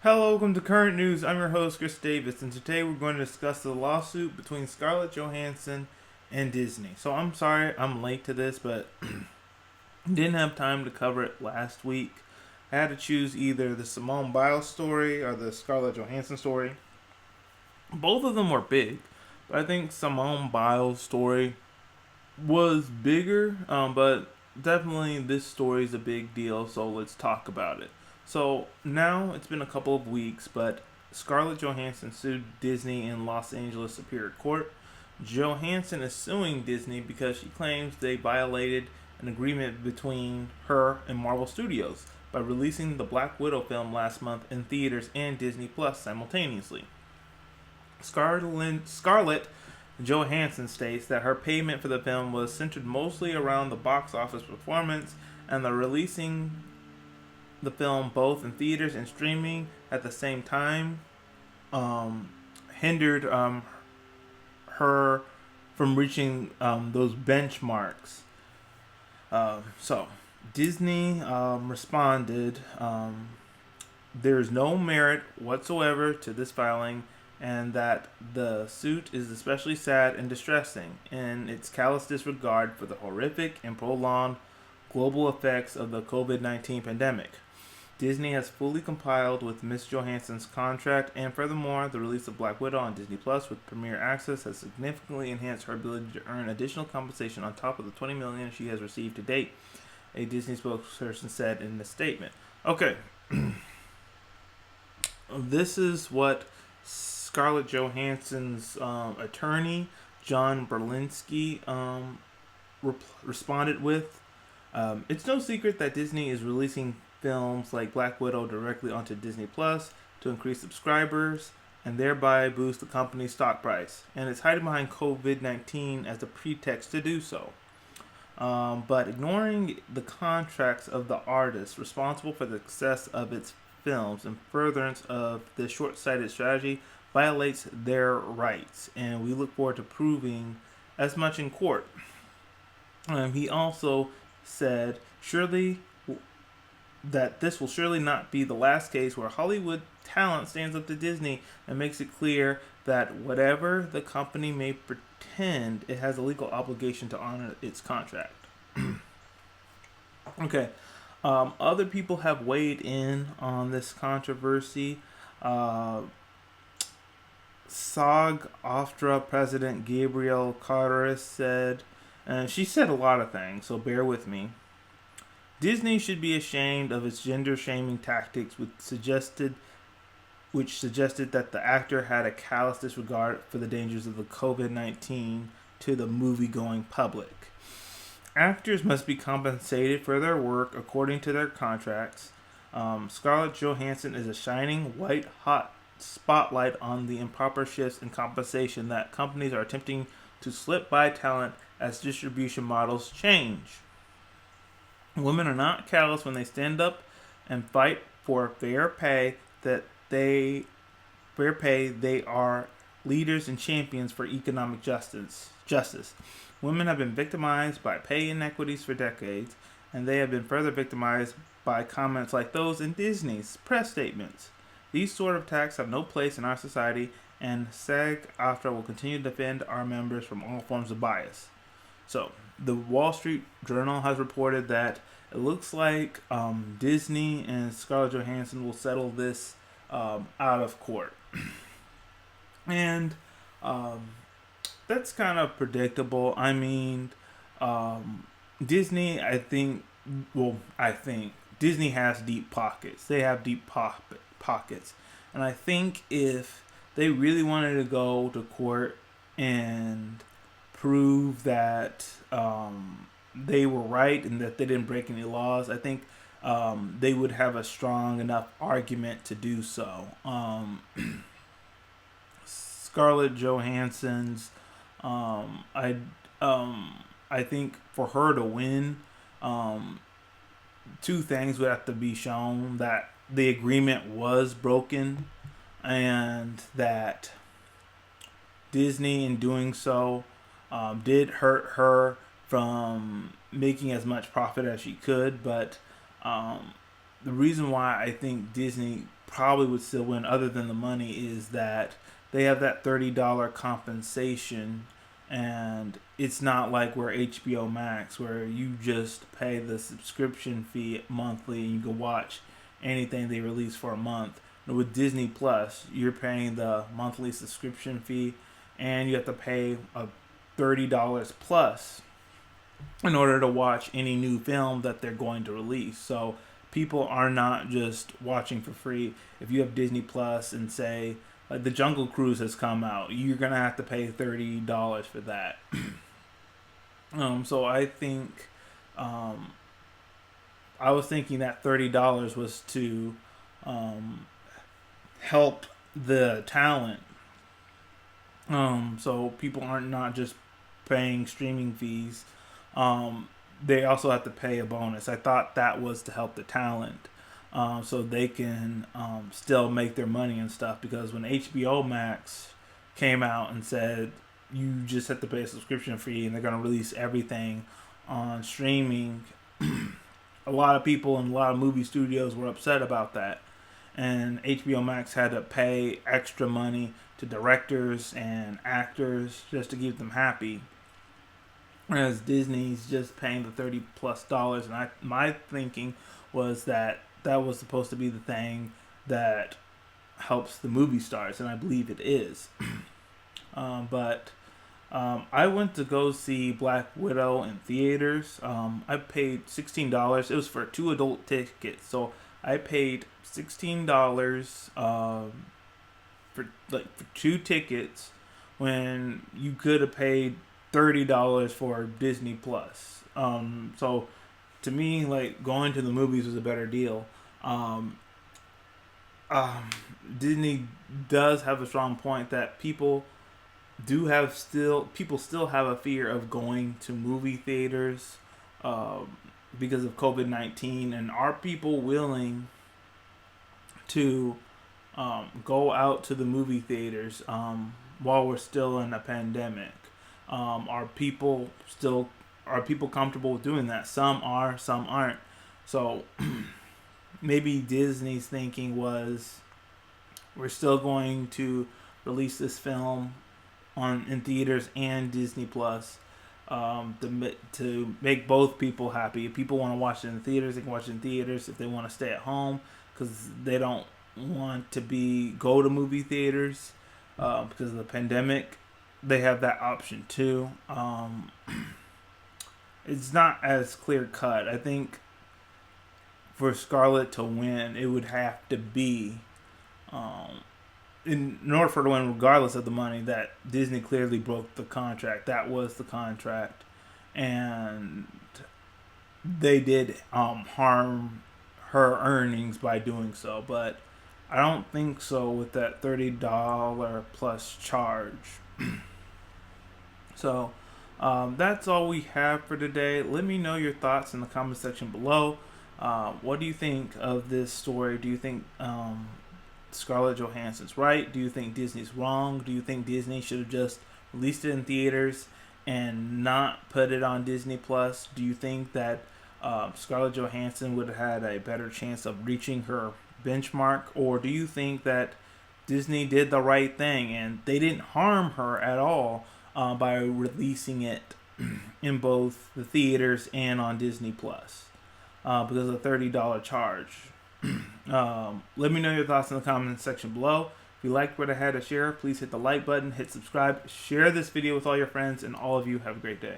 Hello, welcome to Current News. I'm your host, Chris Davis, and today we're going to discuss the lawsuit between Scarlett Johansson and Disney. So I'm sorry I'm late to this, but didn't have time to cover it last week. I had to choose either the Simone Biles story or the Scarlett Johansson story. Both of them were big, but I think Simone Biles' story was bigger, but definitely this story is a big deal, so let's talk about it. So now it's been a couple of weeks, but Scarlett Johansson sued Disney in Los Angeles Superior Court. Johansson is suing Disney because she claims they violated an agreement between her and Marvel Studios by releasing the Black Widow film last month in theaters and Disney Plus simultaneously. Scarlett Johansson states that her payment for the film was centered mostly around the box office performance, and the releasing the film both in theaters and streaming at the same time hindered her from reaching those benchmarks. So Disney responded, there is no merit whatsoever to this filing, and that the suit is especially sad and distressing in its callous disregard for the horrific and prolonged global effects of the COVID-19 pandemic. Disney has fully complied with Ms. Johansson's contract, and furthermore, the release of Black Widow on Disney Plus with Premier Access has significantly enhanced her ability to earn additional compensation on top of the $20 million she has received to date, a Disney spokesperson said in a statement. Okay, this is what Scarlett Johansson's attorney, John Berlinski, responded with. It's no secret that Disney is releasing films like Black Widow directly onto Disney Plus to increase subscribers and thereby boost the company's stock price. And it's hiding behind COVID-19 as a pretext to do so. But ignoring the contracts of the artists responsible for the success of its films in furtherance of this short-sighted strategy violates their rights, and we look forward to proving as much in court. He also said, surely that this will surely not be the last case where Hollywood talent stands up to Disney and makes it clear that whatever the company may pretend, it has a legal obligation to honor its contract. Okay. Other people have weighed in on this controversy. SAG-AFTRA President Gabrielle Carteris said, and she said a lot of things, so bear with me. Disney should be ashamed of its gender-shaming tactics, which suggested that the actor had a callous disregard for the dangers of the COVID-19 to the movie-going public. Actors must be compensated for their work according to their contracts. Scarlett Johansson is a shining, white-hot spotlight on the improper shifts in compensation that companies are attempting to slip by talent as distribution models change. Women are not callous when they stand up and fight for fair pay. They are leaders and champions for economic justice. Women have been victimized by pay inequities for decades, and they have been further victimized by comments like those in Disney's press statements. These sort of attacks have no place in our society, and SAG-AFTRA will continue to defend our members from all forms of bias. So, the Wall Street Journal has reported that it looks like Disney and Scarlett Johansson will settle this out of court. And that's kind of predictable. I mean, Disney, I think Disney has deep pockets. They have deep pockets. And I think if they really wanted to go to court and prove that they were right and that they didn't break any laws, I think they would have a strong enough argument to do so. Scarlett Johansson's, I think for her to win, two things would have to be shown: that the agreement was broken, and that Disney, in doing so, did hurt her from making as much profit as she could. But the reason why I think Disney probably would still win, other than the money, is that they have that $30 compensation, and it's not like where HBO Max, where you just pay the subscription fee monthly and you can watch anything they release for a month. And with Disney Plus, you're paying the monthly subscription fee, and you have to pay a $30 plus in order to watch any new film that they're going to release. So people are not just watching for free. If you have Disney Plus and say like the Jungle Cruise has come out, you're gonna have to pay $30 for that. So I think I was thinking that $30 was to help the talent. So people aren't not just paying streaming fees. They also have to pay a bonus. I thought that was to help the talent, so they can still make their money and stuff. Because when HBO Max came out and said you just have to pay a subscription fee and they're going to release everything on streaming, a lot of people and a lot of movie studios were upset about that. And HBO Max had to pay extra money to directors and actors just to keep them happy. Whereas Disney's just paying the $30+ and my thinking was that that was supposed to be the thing that helps the movie stars, and I believe it is. But I went to go see Black Widow in theaters. I paid $16. It was for 2 adult tickets, so I paid $16 for 2 tickets when you could have paid $30 for Disney Plus. So to me, like, going to the movies was a better deal. Disney does have a strong point that people still have a fear of going to movie theaters because of COVID-19, and are people willing to go out to the movie theaters while we're still in a pandemic? Are people comfortable with doing that? Some are, some aren't. So maybe Disney's thinking was, we're still going to release this film in theaters and Disney Plus to make both people happy. If people want to watch it in theaters, they can watch it in theaters. If they want to stay at home because they don't want to go to movie theaters because of the pandemic, they have that option too. It's not as clear cut. I think for Scarlett to win, it would have to be, in order for her to win, regardless of the money, that Disney clearly broke the contract. That was the contract, and they did harm her earnings by doing so. But I don't think so with that $30 plus charge. So that's all we have for today. Let me know your thoughts in the comment section below. What do you think of this story? Do you think Scarlett Johansson's right? Do you think Disney's wrong? Do you think Disney should have just released it in theaters and not put it on Disney Plus? Do you think that Scarlett Johansson would have had a better chance of reaching her benchmark? Or do you think that Disney did the right thing and they didn't harm her at all by releasing it in both the theaters and on Disney Plus because of the $30 charge? Let me know your thoughts in the comment section below. If you liked what I had to share, please hit the like button, hit subscribe, share this video with all your friends, and all of you have a great day.